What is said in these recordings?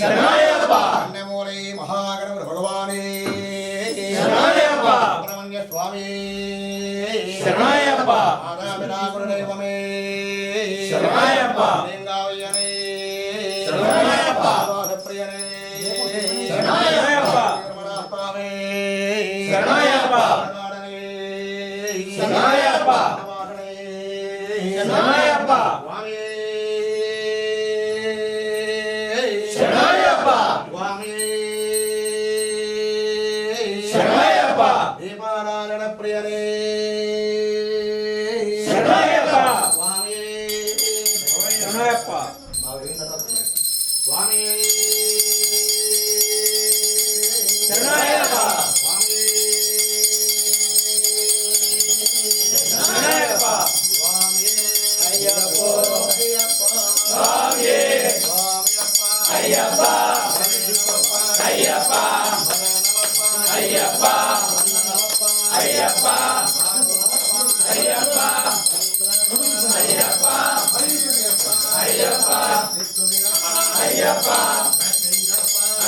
శరణయ్యప్ప కన్యమూలై మహాగణపతి భగవానే శరణయ్యప్ప సుబ్రహ్మణ్య స్వామి శరణయ్యప్ప ఆదామినాకుల దైవమే శరణయ్యప్ప లింగావయ్యనే శరణయ్యప్ప వాసప్రియనే శరణయ్యప్ప నిర్మలాస్వామి శరణయ్యప్ప శరణయ్యప్ప శరణయ్యప్ప శరణయ్యప్ప శరణయ్యప్ప దీపారాయణ ప్రియనే శరణయ్యప్ప స్వామి శరణయ్యప్ప స్వామి శరణయ్యప్ప శరణయ్యప్ప అయ్యప్ప స్వామి అయ్యప్ప అయ్యప్ప అయ్యప్ప అయ్యప్ప అయ్యప్ప అయ్యప్ప అయ్యప్ప అయ్యప్ప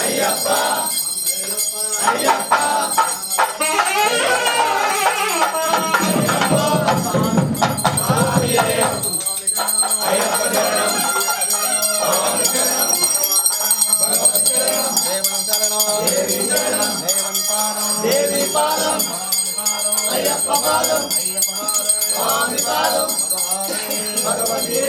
అయ్యప్ప అయ్యప్ప అయ్యప్ప శరణం స్వామి శరణం భగవత్ శరణం దేవి శరణం దేవి పాదం అయ్యప్ప పాదం స్వామి పాదం భగవతి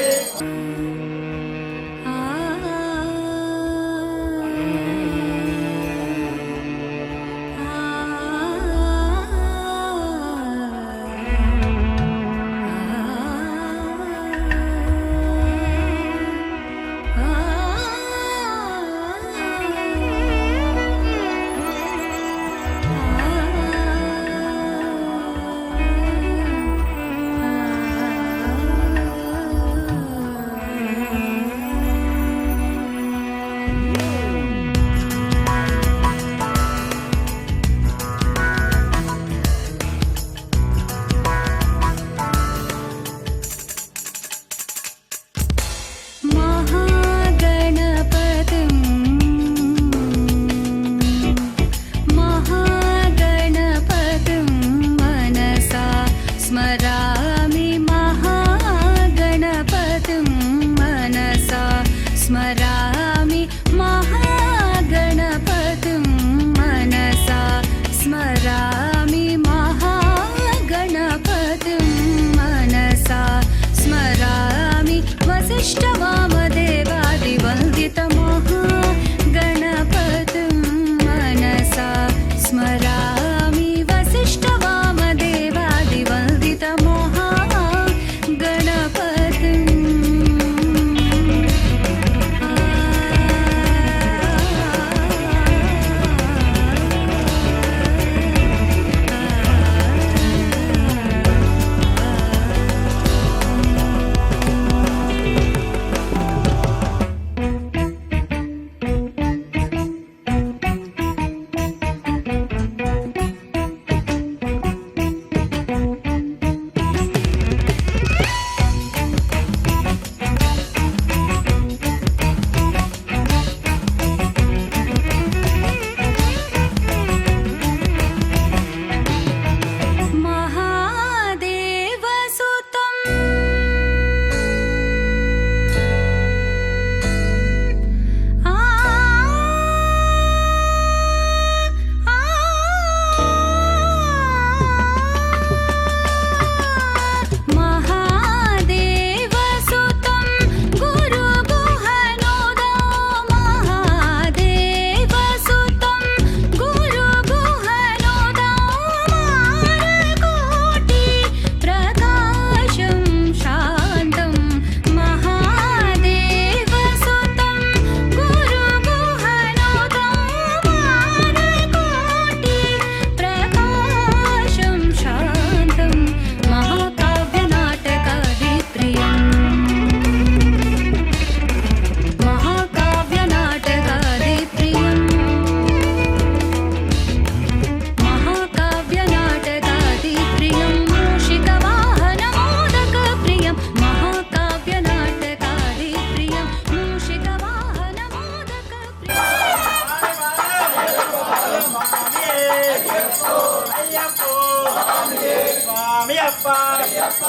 అయ్యప్ప అయ్యప్ప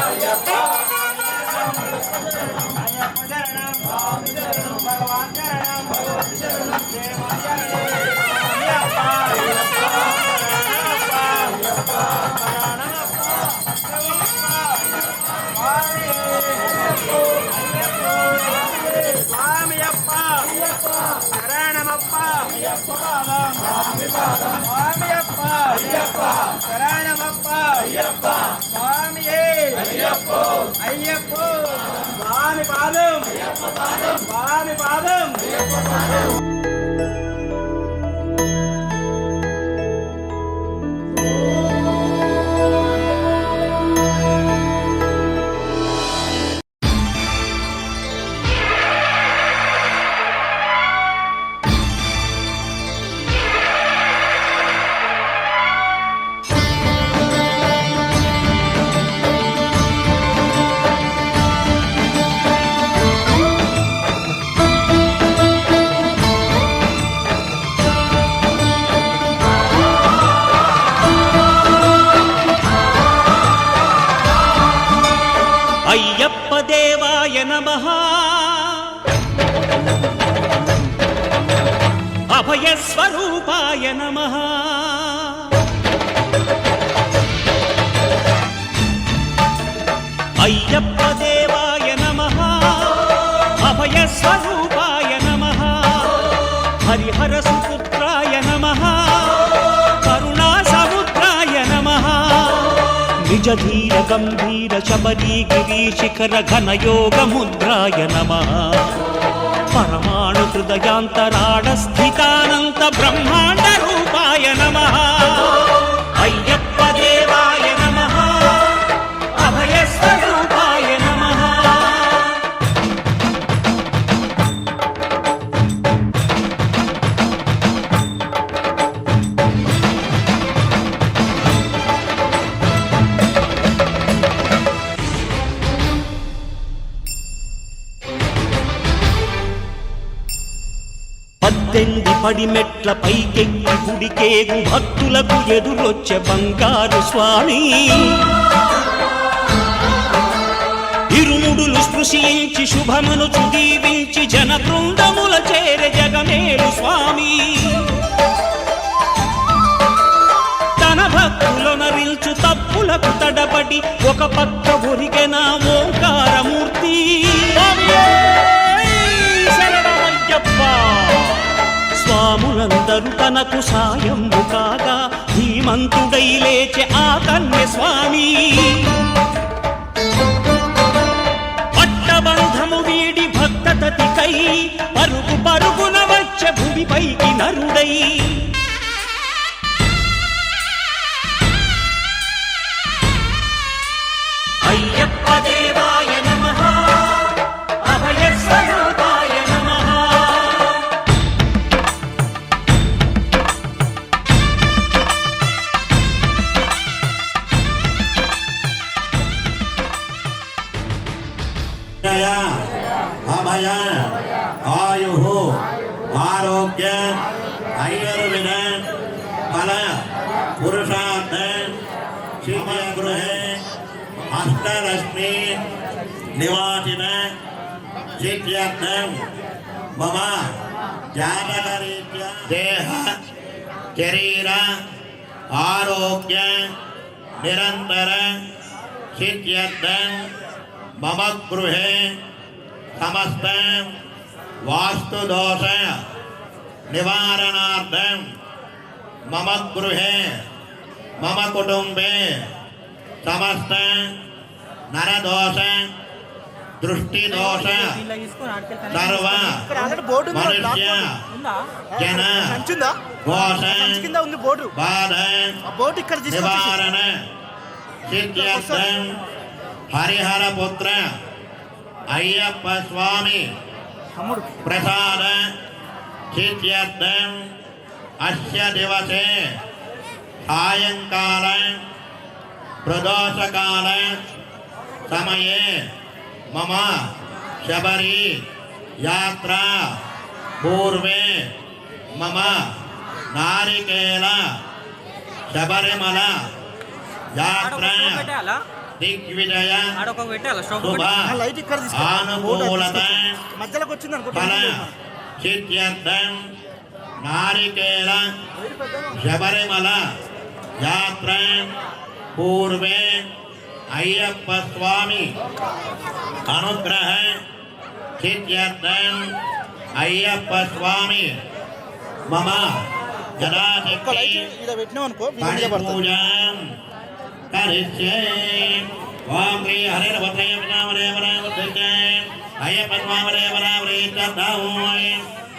అయ్యప్ప శరణం స్వామి శరణం భగవాన్ శరణం భగవతి శరణం దేవ శరణం అయ్యప్ప అయ్యప్ప అయ్యప్ప స్వామియప్ప శరణమప్ప స్వామియప్ప శరణమప్ప స్వామియే అయ్యప్ప స్వామి పాదం స్వామి పాదం అయ్యప్ప దేవాయ నమః అభయ స్వరూపాయ నమః అయ్యప్ప దేవాయ నమః అభయ స్వరూపాయ నమః హరిహర సుపుత్రాయ నమః కరుణా సముద్రాయ నమః నిజ ధీర గంభీర శబరీ గిరీ శిఖర ఘన యోగ ముద్రాయ నమః పరమాణు హృదయాంతరాడ స్థితానంత బ్రహ్మాండ రూపాయ నమః అయ్యప్ప దేవాయ నమః అభయ స్వరూపాయ నమః పద్దెంది పడిమెట్ల పైకెక్కి గుడికేగు భక్తులకు ఎదురొచ్చే బంగారు స్వామి ఇరుముడులు స్పృశించి శుభమును చుదీవించి జన బృందముల చేర జగమేలు స్వామి తన భక్తులొనరిల్చు తప్పులకు తడబడి ఒక పక్క ఒరిగెన ఓంకారమూర్తి స్వాములందరూ తనకు సాయము కాగా ధీమంతుడై లేచె ఆ కన్య స్వామి పట్టబంధము వీడి భక్తతతికై పరుగు పరుగున వచ్చే భూమిపైకి నరుడై అయ్యప్ప దేవాయ నమః అభయ స్వరూపాయ నమః అభయ ఆయు ఆరోగ్య ఐర్విన ఫల పురుషార్థ శివగృహే అష్టలక్ష్మి నివాసిన సిద్ధ్యర్థం మమ జాతకరీత్యా దేహ శరీర ఆరోగ్య నిరంతర సిద్ధ్యర్థం మమ గృహే సమస్త వాస్తుదోష నివారణార్థం మమ గృహే మమ కుటుంబే సమస్త నరదోష దృష్టిదోష సర్వ మనుష్య జన దోష బాధ నివారణ సిద్ధ్యర్థం హరిహర పుత్ర అయ్యప్ప స్వామి ప్రసాద సిద్ధ్యర్థం అస్య దివసే సాయంకాల ప్రదోషకాల సమయే మమ శబరి యాత్రా పూర్వే మమ నారికేల శబరిమల యాత్ర దిగ్విజయ శుభ అనుకూలత ఫల సిద్ధ్యర్థం నారికేళ శబరిమల యాత్ర పూర్వే అయ్యప్ప స్వామి అనుగ్రహ సిద్ధ్యర్థం అయ్యప్ప స్వామి మమ జనాశక్తి పూజాం కరిష్యే ఓం శ్రీ హరే భద్రయ వినామరే వరామృతే అయ్యప్ప స్వామరే వరామృతోయ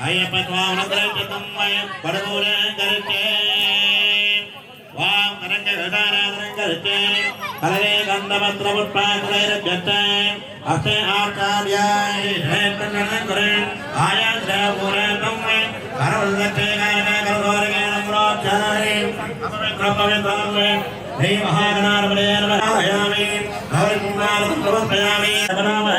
అయ్యప్ప స్వామనగ్రహితం పరమూల కరిష్యే ఓం కరంగ ఘటారాధనం కరిష్యే హరే గంధపత్ర పుష్పాకులైరజతే అస్తే ఆచార్యాయ హేతనకరే ఆయాస పూరతం కరవదతే కరగోరగే నమ్రోచారి అపవిత్రపవిత్రమే శ్రీ మహాగణాధిపతయే నమః గౌరీకుమారం ప్రవర్తయామి నమః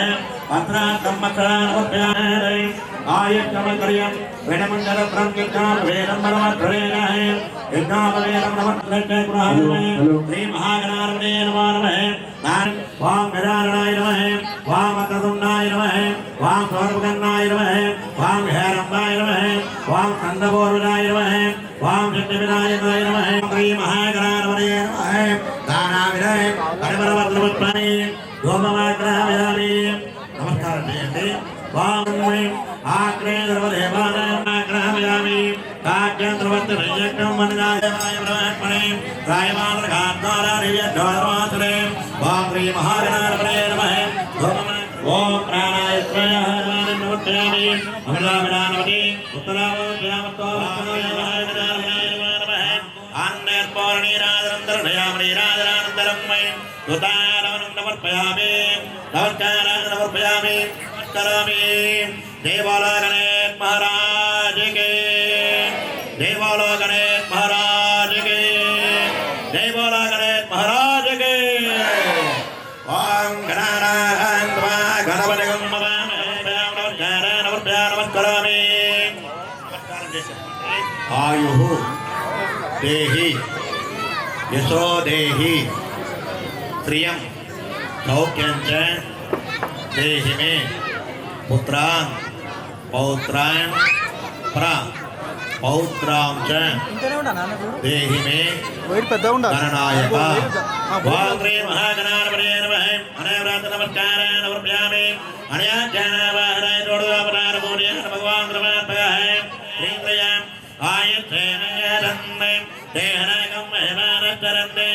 అత్రాం మకరానవత్యామి ఆయత్తమకరియం వేదమండల ప్రకృతాం వేదమనమత్రేణ యజ్ఞాపవేదం నమః శ్రీ మహాగణాధిపతయే నమః వాం గజాననాయ నమః వాం అకృతుండాయ నమః వాం సర్వగణాయ నమః వాం హేరంబాయ నమః వాం కందపూర్వజాయ నమః వాం సిద్ధివినాయకాయ నమః శ్రీ మహాగణాధిపతయే నమః దానావిదయ పరిమళవర్ణవత్పాని గోమమాగ్రహయామి నమస్కారం చేయండి వాం ఆగ్రే సర్వదేవానాగ్రహయామి కాజ్యంద్రవర్తనయకం మననాయ బ్రహ్మణే రాయమానగాద్వారారివ్యద్వారమాసురే వాం శ్రీ మహాగణాధిపతయే నమః ఓం ప్రాణాయ స్వయః నమః అమరావతి ఉత్తరావత్యామతో ఆనందర్పౌర్ణీరాజనందరం దుతారవనందమర్పయామి నమస్కారాన్ని కరోమి దేవాలో గణేష్ మహారాజ్ కే దేవాలో గణేష్ మహారాజ్ కే దేవాలో గణేష్ మహారాజ్ కే ఓం గణపతి నమస్కరామి ఆయు దేహి యశో దేహి శ్రియం సౌఖ్యం చ దేహి మే పుత్రాన్ పౌత్రాన్ పౌత్రాం చ దేహి మే గణనాయక ఓం శ్రీ మహాగణాధిపతయే నమః అనేవ్రాత నమస్కారాన్ సమర్పయామి అనయాజ్ఞానవాహనాయ తోడుదాపరార పూర్య భగవాన్ కృపాత్మకః శ్రీంద్రయాం ఆయుష్ేనయరన్మే దేహనకం మహిమానశ్చరంతే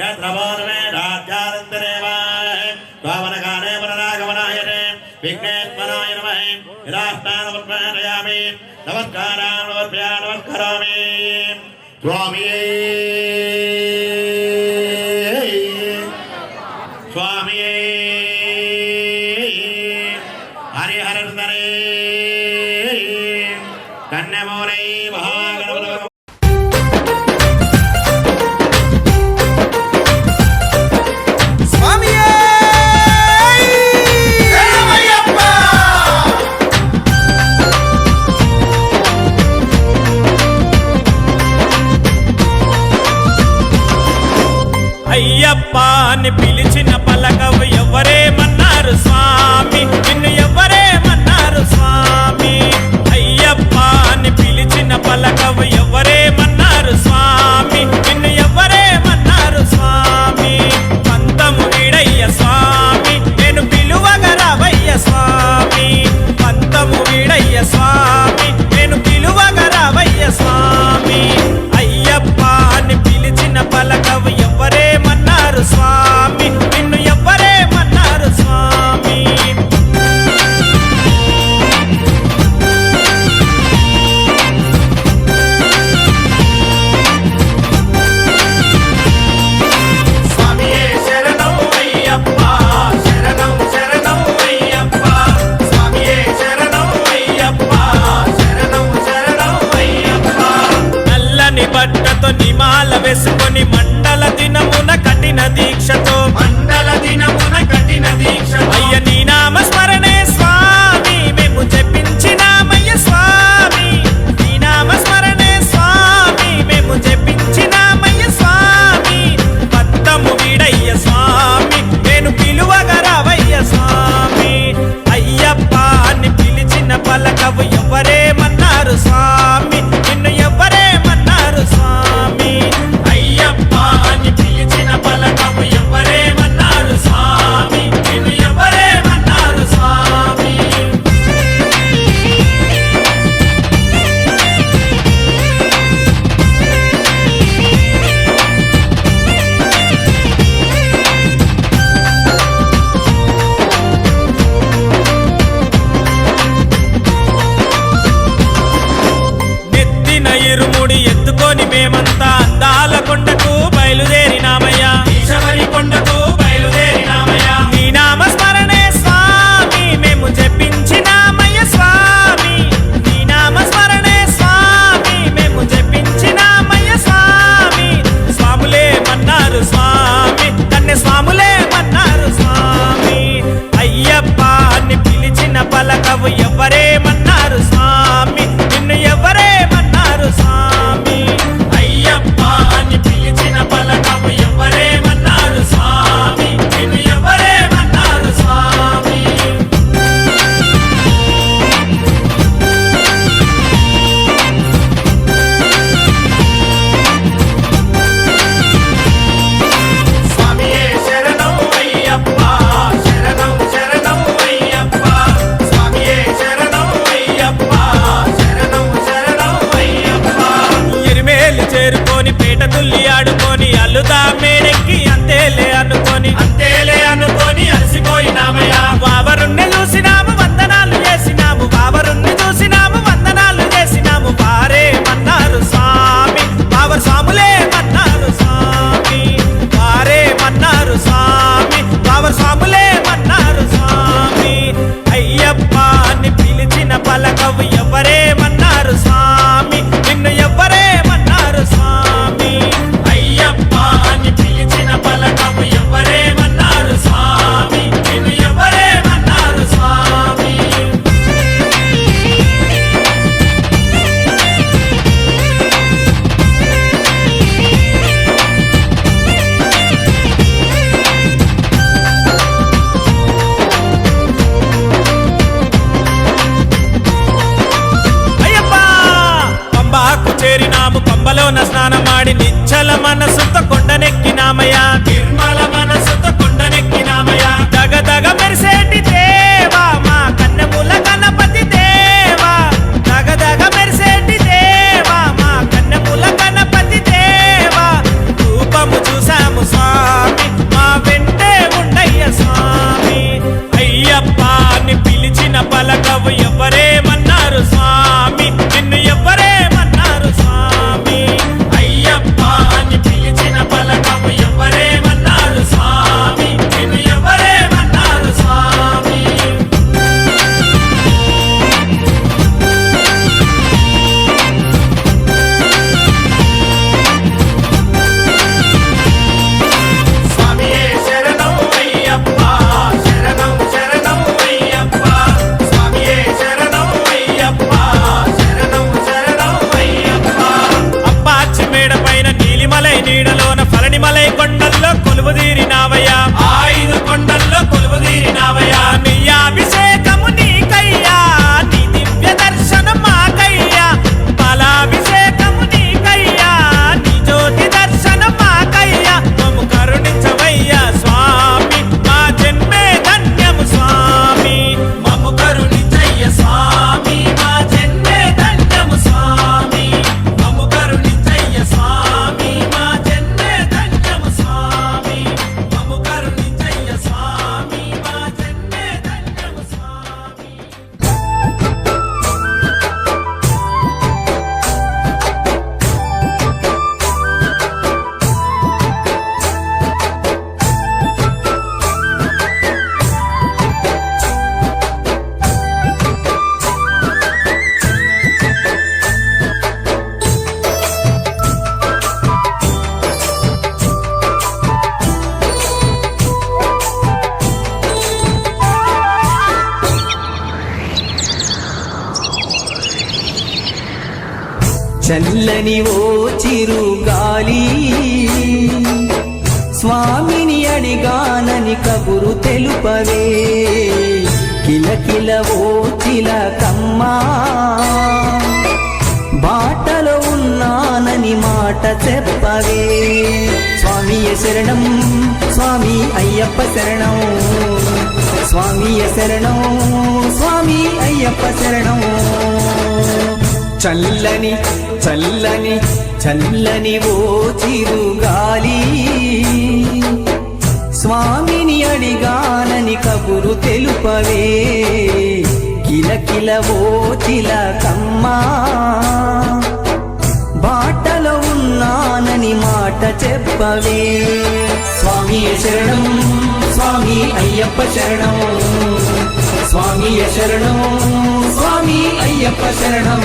యత్ర బోధవేదాధ్యానంతరేవాయ స్వావనకానే పునరాగమనాయతే విఘ్నేశ్వరాయ నమః యదాస్థానముపయామి నమస్కారాన్ నమస్కరామి స్వామి స్వామి హరిహరధరే కన్యమౌరై మహాగణపతి అయ్యప్ప అని పిలిచిన పలకవు ఎవరేమన్నారు స్వామి నిన్ను ఎవరేమన్నారు స్వామి అయ్యప్ప అని పిలిచిన పలకవు ఎవరేమన్నారు స్వామి నిన్ను ఎవరేమన్నారు స్వామి పంతము వీడయ్య స్వామి నేను పిలువగా రావయ్య స్వామి పంతము వీడయ్య స్వామి నేను పిలువగా రావయ్య స్వామి అయ్యప్ప అని పిలిచిన పలకవు ఎవరేమన్నారు స్వామి నిన్ను ఎవరేమన్నారు స్వామి ఇరుముడి ఎత్తుకొని మేమంతా అందాల కొండకు బయలుదేరినామయ్యా ఈశబరి కొండకు బయలుదేరినామయ్యా నీ నామ స్మరణే స్వామి మేము జపించినామయ్య స్వామి నీ నామ స్మరణే స్వామి మేము జపించినామయ్య స్వామి స్వాములే మన్నారు స్వామి కన్నె స్వాములే మన్నారు స్వామి అయ్యప్ప అని పిలిచిన పలకవు ఎవరేమన్నారు స్వామి నిన్ను ఎవరేమన్నారు స్వామి అయ్యప్ప అని పిలిచిన పలకవు ఎవరేమన్నారు స్వామి నిన్ను ఎవరేమన్నారు స్వామి స్వామియే శరణం అయ్యప్ప శరణం శరణం అయ్యప్ప స్వామియే శరణం అయ్యప్ప శరణం శరణం అయ్యప్ప ఎరిమేలు చేరుకొని పేట తుల్లి ఆడుకొని అల్లుదా మేడెక్కి అంతేలే అనుకొని అలసిపోయినామయ్యా బాబరుణ్ణి చూసినాము వందనాలు చేసినాము బాబరుణ్ణి చూసినాము వందనాలు చేసినాము వారేమన్నారు స్వామి బాబర్ స్వాములే మన్నారు స్వామి వారేమన్నారు స్వామి బాబర్ స్వాములే మన్నారు స్వామి అయ్యప్ప అని పిలిచిన పలకవు ఎవరేమన్నారు స్వామి నిన్ను ఎవరేమన్నారు స్వామి అయ్యప్ప అని పిలిచిన పలకవు ఎవరేమన్నారు స్వామి నిన్ను ఎవరేమన్నారు స్వామి అయ్యప్ప పంబాకు చేరినాము పంబలోన స్నానమాడి నిచ్చల మనసుతో కొండనెక్కినామయ్యా నిర్మల మనసుతో కొండనెక్కినామయ్యా దగదగ మెరిసేటి దేవా మా కన్నెముల గణపతి దేవా దగదగ మెరిసేటి దేవా మా కన్నెముల గణపతి దేవా రూపము చూసాము స్వామి మా వెంటే ఉండయ్య స్వామి అయ్యప్ప అని పిలిచిన పలకవు ఎవరేమన్నారు స్వామి నిన్ను ఎవరేమన్నారు స్వామి అయ్యప్ప అని పిలిచిన పలకవు ఎవరేమన్నారు స్వామి నిన్ను ఎవరేమన్నారు స్వామి స్వామియే శరణం అయ్యప్ప శరణం శరణం అయ్యప్ప స్వామియే శరణం అయ్యప్ప శరణం శరణం అయ్యప్ప అప్పాచి మేడ పైన నీలిమలై నీడలోన ఫలనిమలై కొండల్లో కొలువుదీరినావయ్యా ఐదు కొండల్లో కొలువుదీరినావయ్యా నీ అభిషేకము నీకయ్యా నీ దివ్య దర్శనం మాకయ్యా బలాభిషేకము నీకయ్యా నీ జ్యోతి దర్శనం మాకయ్యా మమ్ము కరుణించవయ్యా స్వామి మా జన్మే ధన్యము స్వామి మమ్ము కరుణించయ్య స్వామి మా జన్మే ధన్యము స్వామి మమ్ము కరుణించయ్య స్వామి మా జన్మే ధన్యము స్వామి మమ్ము కరుణించయ్య స్వామి మా జన్మే ధన్యము స్వామి చల్లని ఓ చిరుగాలి స్వామిని అడిగానని కబురు తెలుపవే కిలకిల ఓ చిలకమ్మా బాటలో ఉన్నానని మాట చెప్పవే స్వామియ శరణం స్వామి అయ్యప్ప శరణం స్వామియ శరణం స్వామి అయ్యప్ప శరణం చల్లని చల్లని చల్లని ఓ చిరుగాలి స్వామిని అడిగానని కబురు తెలుపవే కిలకిల ఓ చిలకమ్మా చెప్పవే స్వామి శరణం స్వామి అయ్యప్ప శరణం స్వామి శరణం స్వామి అయ్యప్ప శరణం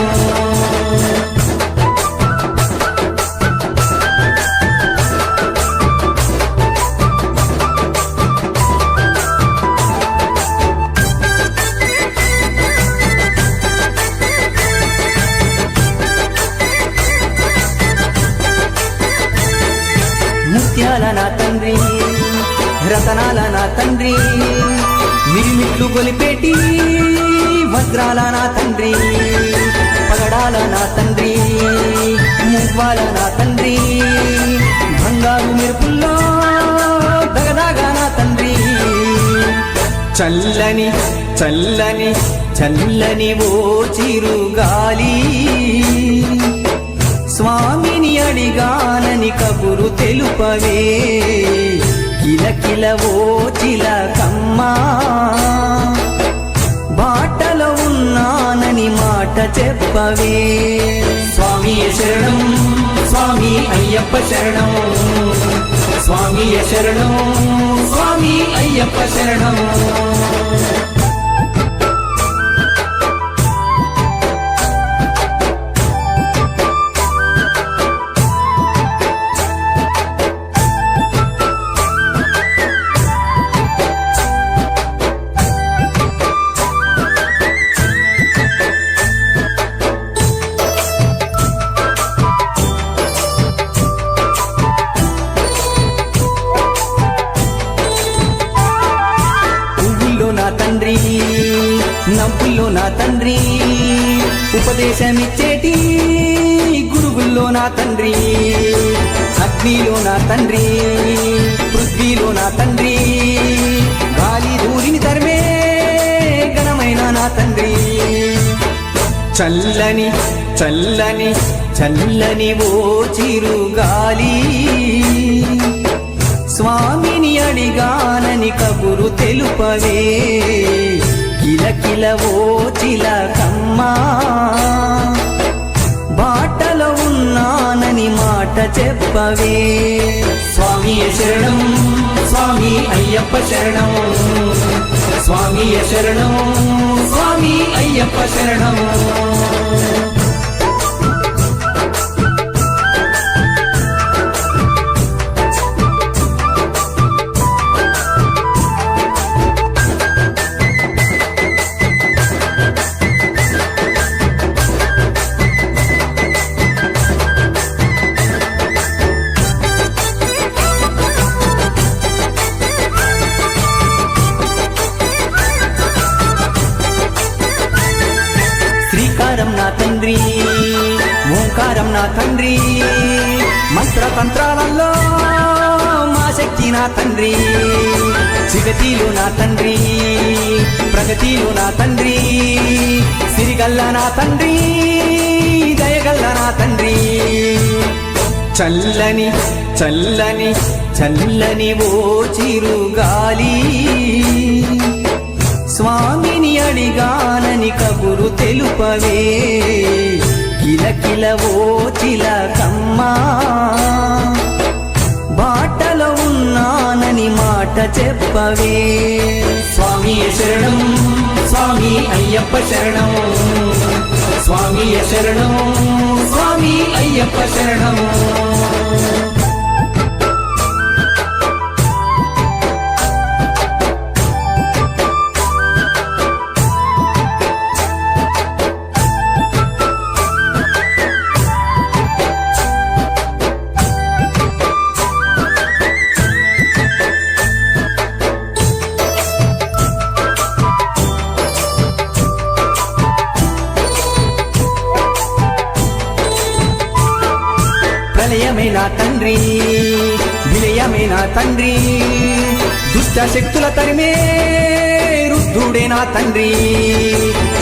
ముత్యాల నా తండ్రి రతనాల నా తండ్రి మిరిమిట్లు గొలిపేటి వజ్రాల నా తండ్రి పగడాల నా తండ్రి మువ్వాల నా తండ్రి బంగారు మెరుపుల్లో దగదాగా నా తండ్రి చల్లని చల్లని చల్లని ఓ చిరుగాలి స్వామిని అడిగానని కబురు తెలుపవే కిలకిల ఓ చిలకమ్మా బాటలో ఉన్నానని మాట చెప్పవే స్వామి శరణం స్వామి అయ్యప్ప శరణం స్వామి శరణం స్వామి అయ్యప్ప శరణం తండ్రి నవ్వుల్లో నా తండ్రి ఉపదేశమిచ్చేటి గురువుల్లో నా తండ్రి అగ్నిలో నా తండ్రి పృథ్వీలో నా తండ్రి గాలి ధూళిని తరిమే ఘనమైన నా తండ్రి చల్లని చల్లని చల్లని ఓ చిరుగాలి స్వామిని అడిగానని కబురు తెలుపవే కిలకిల ఓ చిలకమ్మా బాటలో ఉన్నానని మాట చెప్పవే స్వామి శరణం స్వామి అయ్యప్ప శరణం స్వామి శరణం స్వామి అయ్యప్ప శరణం శ్రీకారం నా తండ్రి ఓంకారం నా తండ్రి మంత్రతంత్రాలలో మా శక్తి నా తండ్రి జగతిలో నా తండ్రి ప్రగతిలో నా తండ్రి సిరిగల్ల నా తండ్రి దయగల్ల నా తండ్రి చల్లని చల్లని చల్లని ఓ చిరుగాలి స్వామిని అడిగానని కబురు తెలుపవే కిలకిల ఓ చిలకమ్మా బాటలో ఉన్నానని మాట చెప్పవే స్వామి శరణం స్వామి అయ్యప్ప శరణం స్వామి శరణం స్వామి అయ్యప్ప శరణం ప్రళయమే నా తండ్రి విలయమే నా తండ్రి దుష్ట శక్తుల తరిమే రుద్ధుడే నా తండ్రి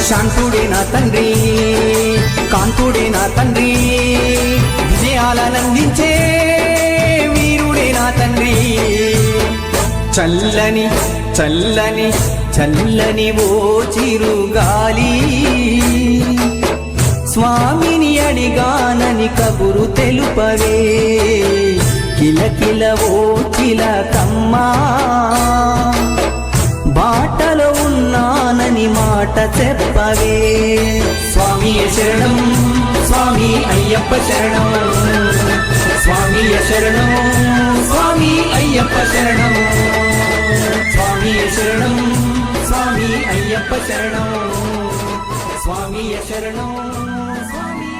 శాంతుడే నా తండ్రి కాంతుడే నా తండ్రి విజయాలనందించే వీరుడే నా తండ్రి చల్లని చల్లని చల్లని ఓ చిరుగాలి స్వామిని అడిగానని కబురు తెలుపవే కిలకిల ఓ చిలకమ్మా బాటలో ఉన్నానని మాట చెప్పవే స్వామియే శరణం స్వామి అయ్యప్ప శరణం స్వామియే శరణం స్వామి అయ్యప్ప శరణం స్వామియే శరణం స్వామి అయ్యప్ప శరణం స్వామియే శరణం స్వామి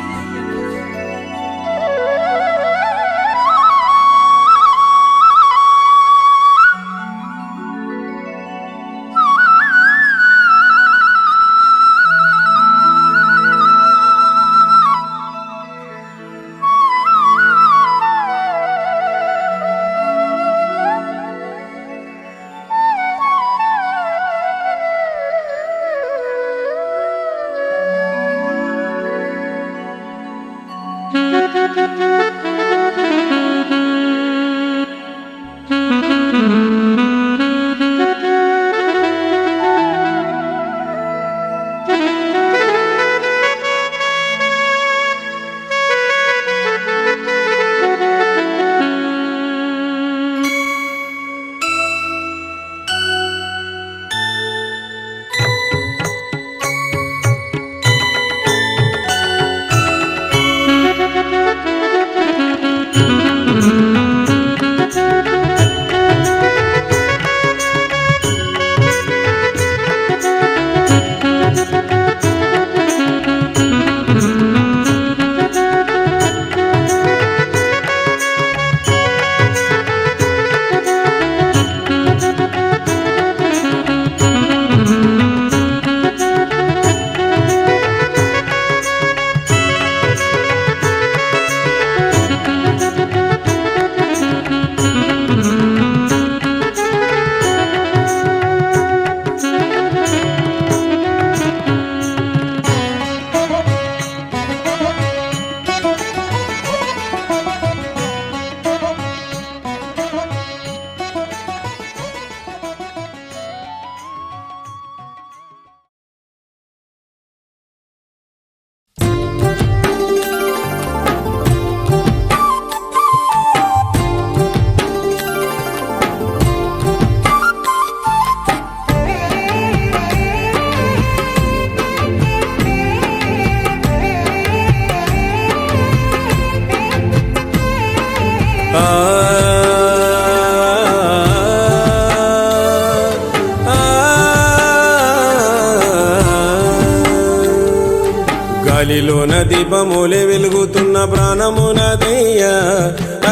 గాలిలోన దీపములే వెలుగుతున్న ప్రాణమునదయ్యా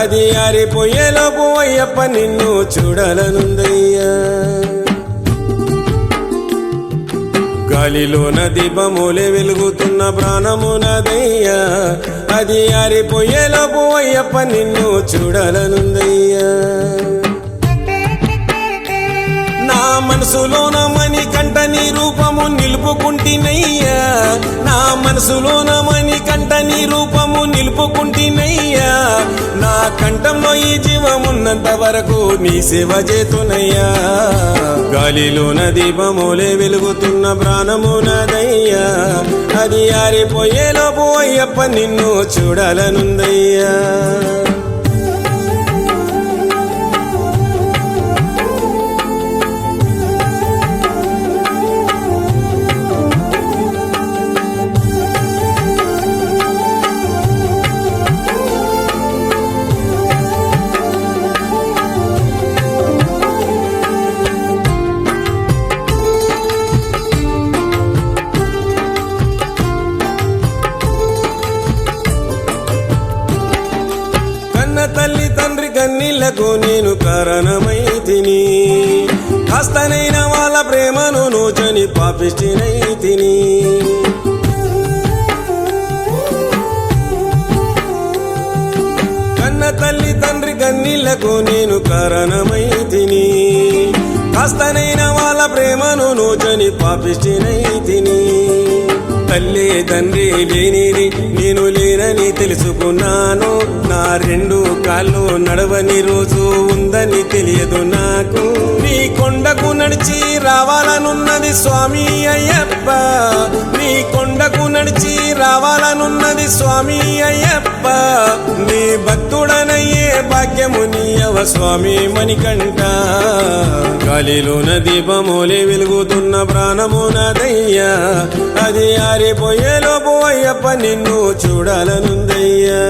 అది ఆరిపోయేలోపు అయ్యప్ప నిన్ను చూడాలనుందయ్యా గాలిలోన దీపములే వెలుగుతున్న ప్రాణమునదయ్యా అది ఆరిపోయేలోపు అయ్యప్ప నిన్ను చూడాలనుందయ్యా నా మనసులోన మణి కంట నీ రూపము నిలుపుకుంటినయ్యా నా మనసులోన మణి కంట నీ రూపము నిలుపుకుంటినయ్యా నా కంఠంలో ఈ జీవమున్నంత వరకు నీ సేవ చేతునయ్యా గాలిలోన దీపములే వెలుగుతున్న ప్రాణమునదయ్యా అది ఆరిపోయేలోపు అయ్యప్ప నిన్ను చూడాలనుందయ్యా తల్లి తండ్రి కన్నీళ్లకు నేను కారణమైతిని కాస్తనైన వాళ్ళ ప్రేమను నోచని పాపిష్టినైతిని కన్న తల్లి తండ్రి కన్నీళ్లకు నేను కారణమైతిని కాస్తనైన వాళ్ళ ప్రేమను నోచని పాపిష్టినైతిని తల్లి తండ్రి లేనిది నేను లేనని తెలుసుకున్నాను నా రెండు కాళ్ళు నడవని రోజు ఉందని తెలియదు నాకు నీ కొండకు నడిచి రావాలనున్నది స్వామి అయ్యప్ప, నీ కొండకు నడిచి రావాలనున్నది స్వామి అయ్యప్ప, నీ భక్తుడనయ్యే భాగ్యము నీయవ స్వామి మణికంఠ. గాలిలోన దీపమోలే వెలుగుతున్న ప్రాణము నాదయ్యా, అది ఆరిపోయేలోపు అయ్యప్ప నిన్ను చూడాలనుందయ్యా.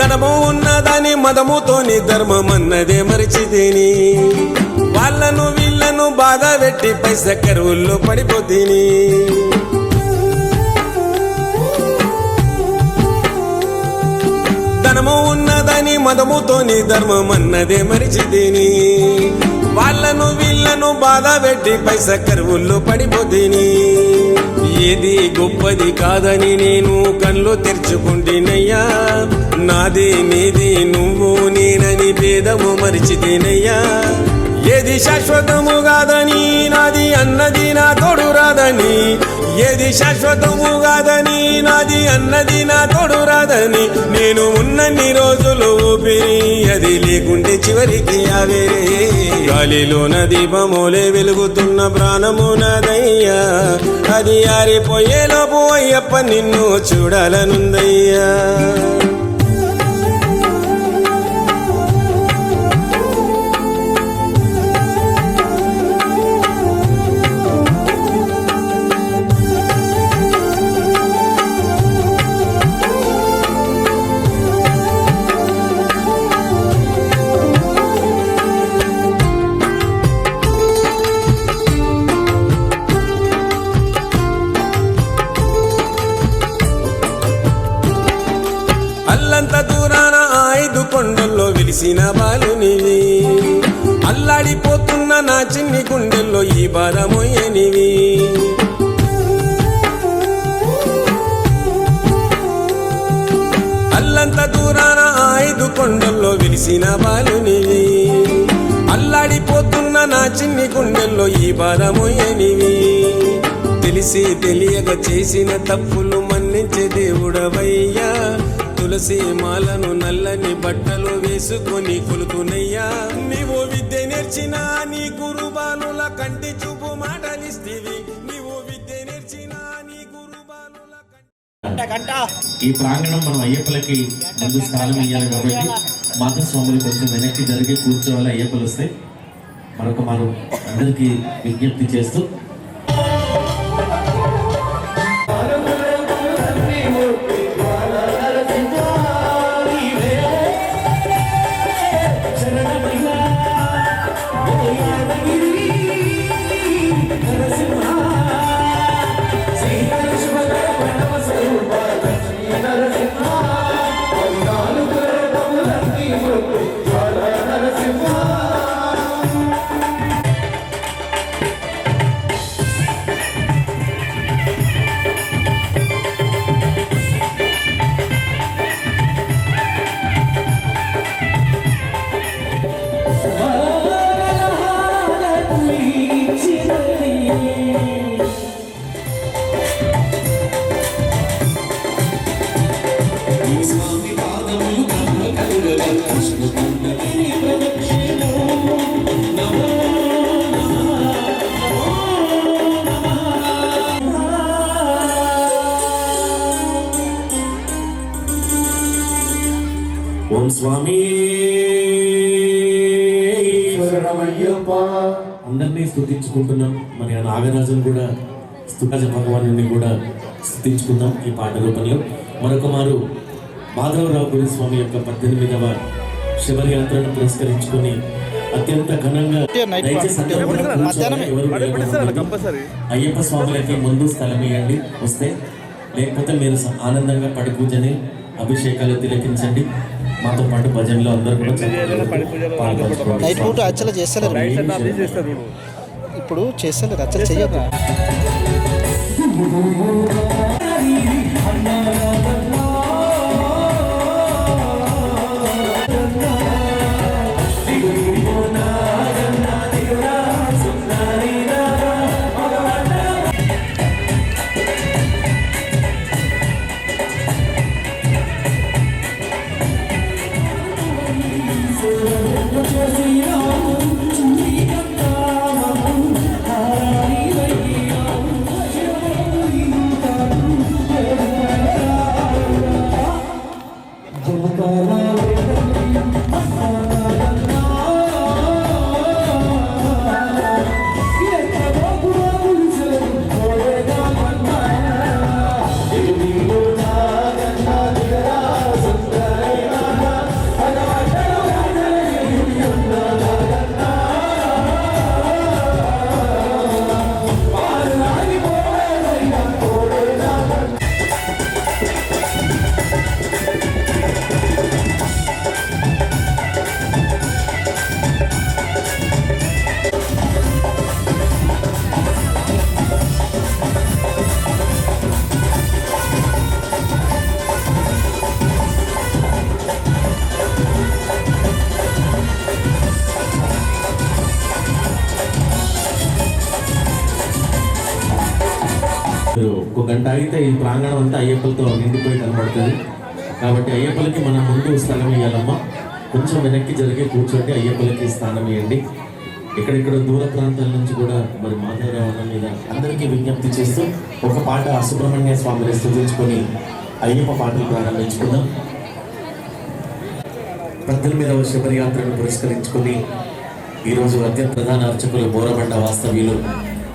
ధనము ఉన్నదని మదముతోని ధర్మమన్నదే మరిచితిని, వాళ్ళను వీళ్ళను బాధ పెట్టి పైస కరువుల్లో పడిపోతిని. ధనము ఉన్నదని మదముతోని ధర్మమన్నదే మరిచితిని, వాళ్ళను వీళ్ళను బాధ పెట్టి పైస కరువుల్లో పడిపోతిని. ఏది గొప్పది కాదని నేను కళ్ళు తెరుచుకుంటేనయ్యా, నాది నీది నువ్వు నేనని భేదము మరిచితేనయ్యా. ఏది శాశ్వతము కాదని నాది అన్నది నా తోడు రాదని, ఏది శాశ్వతము కాదని నాది అన్నది నా తోడు రాదని, నేను ఉన్నన్ని రోజులు ఊపిరి అది లేకుంటే చివరికి ఆవేరే. గాలిలోన దీపమోలే వెలుగుతున్న ప్రాణము నాదయ్యా, అది ఆరిపోయేలోపు అయ్యప్ప నిన్ను చూడాలనుందయ్యా. అల్లంత దూరాన 5 కొండల్లో వెలిసిన బాలునివి, అల్లాడిపోతున్న నా చిన్ని గుండెల్లో ఈ భారమోయనివి. అల్లంత దూరాన 5 కొండల్లో వెలిసిన బాలునివి, అల్లాడిపోతున్న నా చిన్ని గుండెల్లో ఈ భారమోయనివి. తెలిసి తెలియక చేసిన తప్పులు మన్నించే దేవుడవయ్యా, తులసి మాలను నల్లని బట్టలు వేసుకొని కొలుకునయ్యా. నీవు విద్య నేర్చిన నీ గురుబాలుల కంటి చూపు మాటలిస్తివి, నీవు విద్య నేర్చిన నీ గురుబాలుల ఈ ప్రాంగణం మనం అయ్యప్పలకి ముందు స్థానం ఇయ్యాలి కాబట్టి మాత స్వాములు కొంచెం వెనక్కి జరిగి కూర్చోవాలి. అయ్యప్పలు వస్తే మరొక మారు అందరికీ విజ్ఞప్తి చేస్తూ ఓం స్వామి అందరినీ స్తుతించుకుంటున్నాం. మరి ఆ నాగరాజును కూడా స్తుతించ భగవాను కూడా స్తుతించుకుందాం ఈ పాట రూపంలో. మరొక మారు మాధవరావు గురుస్వామి యొక్క 18వ శబరియాత్రను పురస్కరించుకొని అత్యంత ఘనంగా అయ్యప్ప స్వాములకి ముందు స్థలం ఇవ్వండి వస్తే, లేకపోతే మీరు ఆనందంగా పడి పూజని అభిషేకాలు తిలకించండి. మాతో పాటు భజనలో అందరూ కూడా నైట్ పూట అచ్చలు చేస్తలేరు, ఇప్పుడు చేస్తలేరు, అచ్చలు చెయ్యదు. ఒక గంట ఆగితే ఈ ప్రాంగణం అంతా అయ్యప్పలతో నిండిపోయి కనబడుతుంది. కాబట్టి అయ్యప్పలకి మనం ముందు స్థలం ఇవ్వాలమ్మా. కొంచెం వెనక్కి జరిగి కూర్చోండి, అయ్యప్పలకి స్థానం ఇవ్వండి. ఎక్కడెక్కడ దూర ప్రాంతాల నుంచి కూడా మరి మాధవరావు మీద అందరికీ విజ్ఞప్తి చేస్తూ ఒక పాట సుబ్రహ్మణ్య స్వామిని స్తుతించుకొని అయ్యప్ప పాటలు ప్రారంభించుకుందాం. 18వ శబరియాత్రను పురస్కరించుకొని ఈరోజు అత్యంత ప్రధాన అర్చకులు బోరబండ వాస్తవ్యులు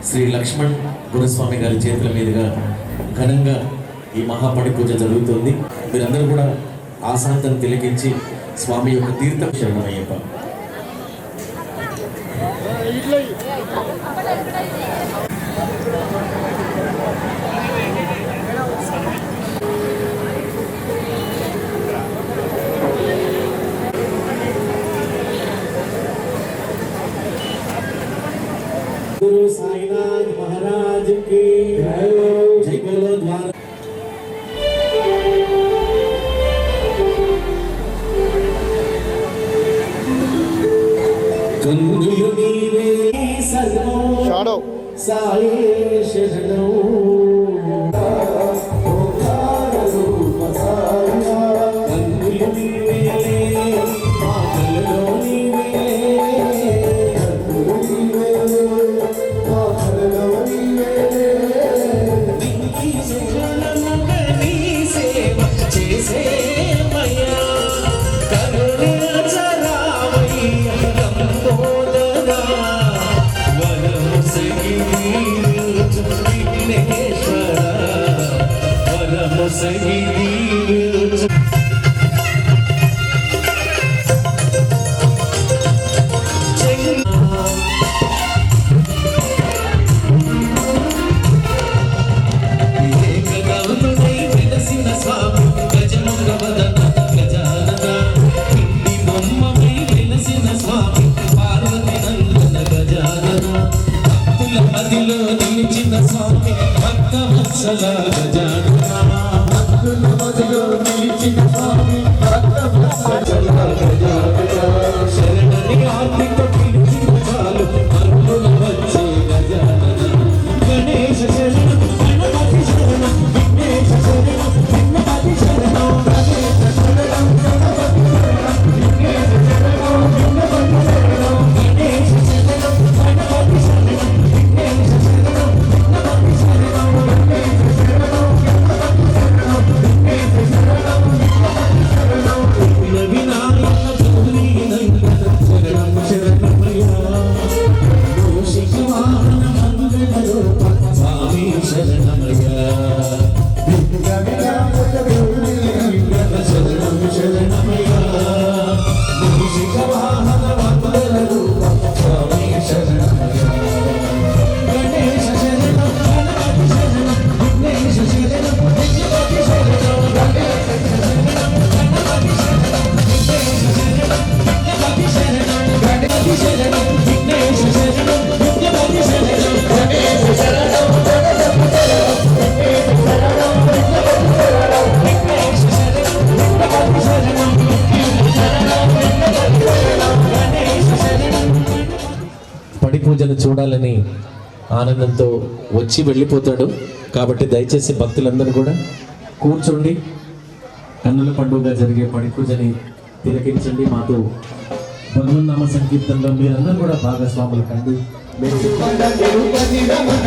శ్రీ లక్ష్మణ్ గురుస్వామి గారి చేతుల మీదుగా ఘనంగా ఈ మహాపడి పూజ జరుగుతుంది. మీరందరూ కూడా ఆశాంతం తిలకించి స్వామి యొక్క తీర్థ శరణమయ్యప్ప. गुरु साईनाथ महाराज की जय बोलो द्वार कंदुलु नीवे सर्वो షాడో साई शरणो कंदुलु नीवे मातलो नीवे పూజను చూడాలని ఆనందంతో వచ్చి వెళ్ళిపోతాడు. కాబట్టి దయచేసి భక్తులందరూ కూడా కూర్చోండి. కన్నుల పండుగ జరిగే పడి పూజని తిలకించండి. మాతో భగవన్నామ సంకీర్తనలో మీరందరూ కూడా భాగస్వాములు కండి. వెంకటరమణ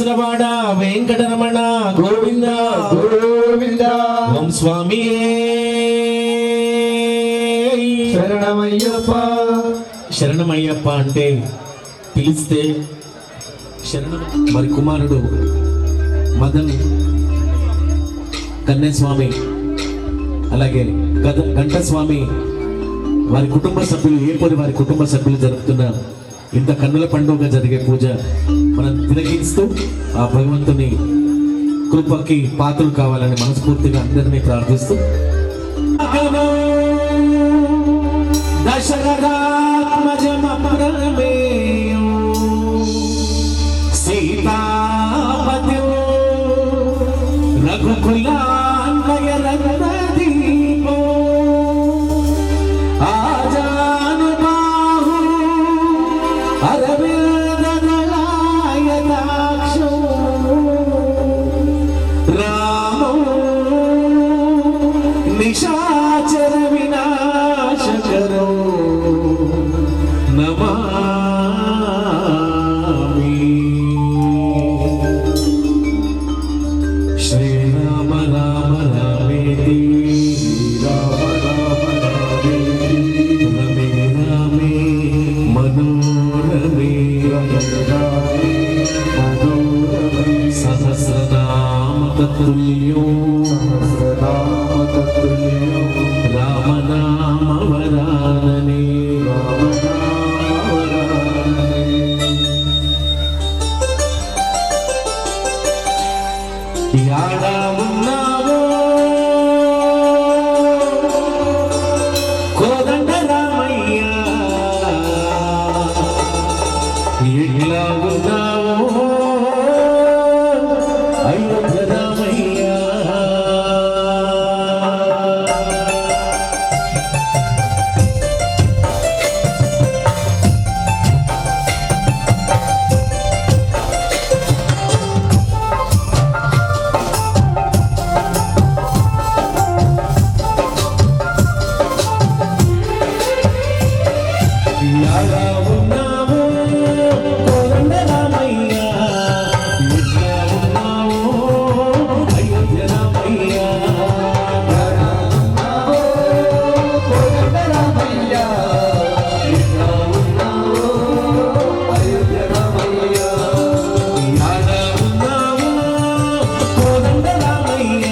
వేములవాడ వెంకటరమణ గోవింద గోవింద ఓం స్వామి శరణమయ్యప్ప శరణమయ్యప్ప అంటే పిలిస్తే శరణం. మరి కుమారుడు మదన్ కన్యస్వామి అలాగే గంటస్వామి వారి కుటుంబ సభ్యులు ఏపరి వారి కుటుంబ సభ్యులు జరుపుతున్న ఇంత కన్నుల పండుగ జరిగే పూజ మనం తిలకిస్తూ ఆ భగవంతుని కృపకి పాత్రలు కావాలని మనస్ఫూర్తిగా అందరినీ ప్రార్థిస్తూ సీతాపతి రఘుకులాన్వయ రఘుదీపో ఆజానుబాహు అరవిందదళాయతాక్షో రామో నిశాచర వినాశకరో నమామి. శ్రీరామ రామ రామేతి రామ రామ రామేతి రమే రామే మనోరమే సహస్రనామ తత్తుల్యో రామనామ వరాననే యాడా ఉన్నావో కోదండ రామయ్య ఎట్లా ఉన్నావో అయోధ్య రామయ్య యాడా ఉన్నావో కోదండ రామయ్య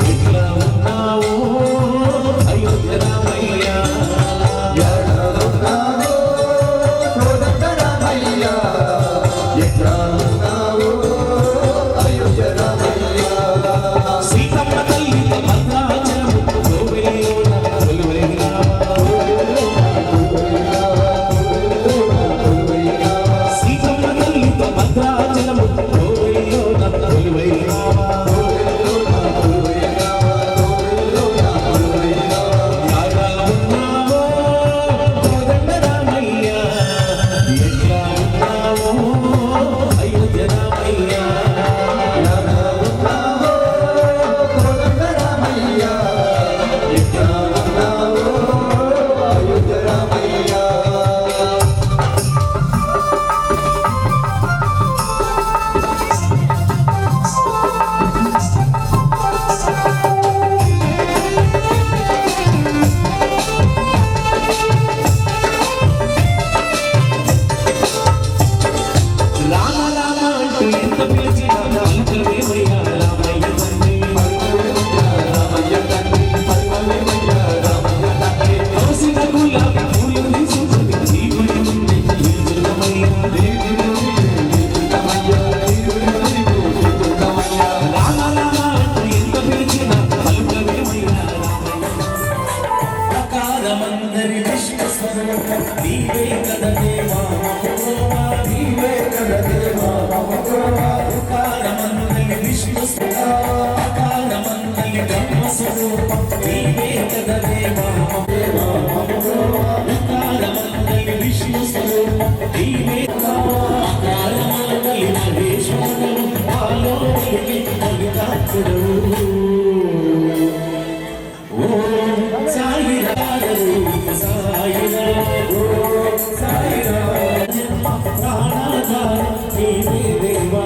ఎట్లా ఉన్నావో అయోధ్య రామయ్య యాడా ఉన్నావో కోదండ రామయ్య ఎట్లా ఉన్నావో అయోధ్య రామయ్య సీతమ్మ తల్లి భద్రాచలము గోవెల్లోన కొలువైనా సీతమ్మ తల్లి భద్రాచలము గోవెల్లోన కొలువైనా యాడా ఉన్నావో కోదండ రామయ్య ఎట్లా ఉన్నావో అయోధ్య రామయ్య రామ రామ అంటూ ఎంత పిలిచినా పలుకవేమయ్యా రామయ్య తండ్రి. కోసిన గులాబీ పూలు తీసుకుని నీ గుడి నుండి నిలుచున్నమయ్యా. రామ రామ అంటూ ఎంత పిలిచినా పలుకవేమయ్యా ప్రకారమందరి విశ్వస్వరూప నీవే కదా దేవా నీవే కదా దేవా ప్రకారమందరి ప్రకారమందరి బ్రహ్మస్వరూప నీవే కదా దేవా ప్రకారమందరి విష్ణుస్వరూప నీవే ప్రకారమందరి మహేశ్వరుడు ఆలోకి మల్లికార్జుడు ఓం సాయి రామ సాయి రామ సాయి రామ ప్రాణాధార నీవే దేవా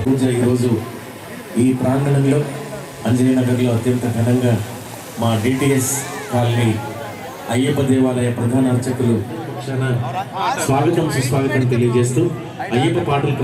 పూజ ఈరోజు ఈ ప్రాంగణంలో అంజనీ నగర్లో అత్యంత ఘనంగా మా డిటిఎస్ కాలనీ అయ్యప్ప దేవాలయ ప్రధాన అర్చకులు స్వాగతం సుస్వాగతం తెలియజేస్తూ అయ్యప్ప పాటలు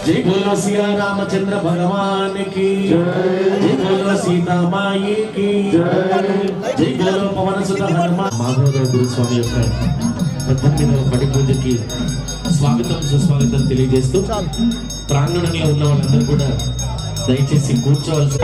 जय बोलो सिया रामचंद्र भगवान की जय बोलो सीता माई की जय बोलो पवन सुत हनुमान మాధవరావు గురుస్వామి యొక్క 18వ పడి పూజకి స్వాగతం సుస్వాగతం తెలియజేస్తూ ప్రాంగణంలో ఉన్న వాళ్ళందరూ కూడా దయచేసి కూర్చోవాల్సి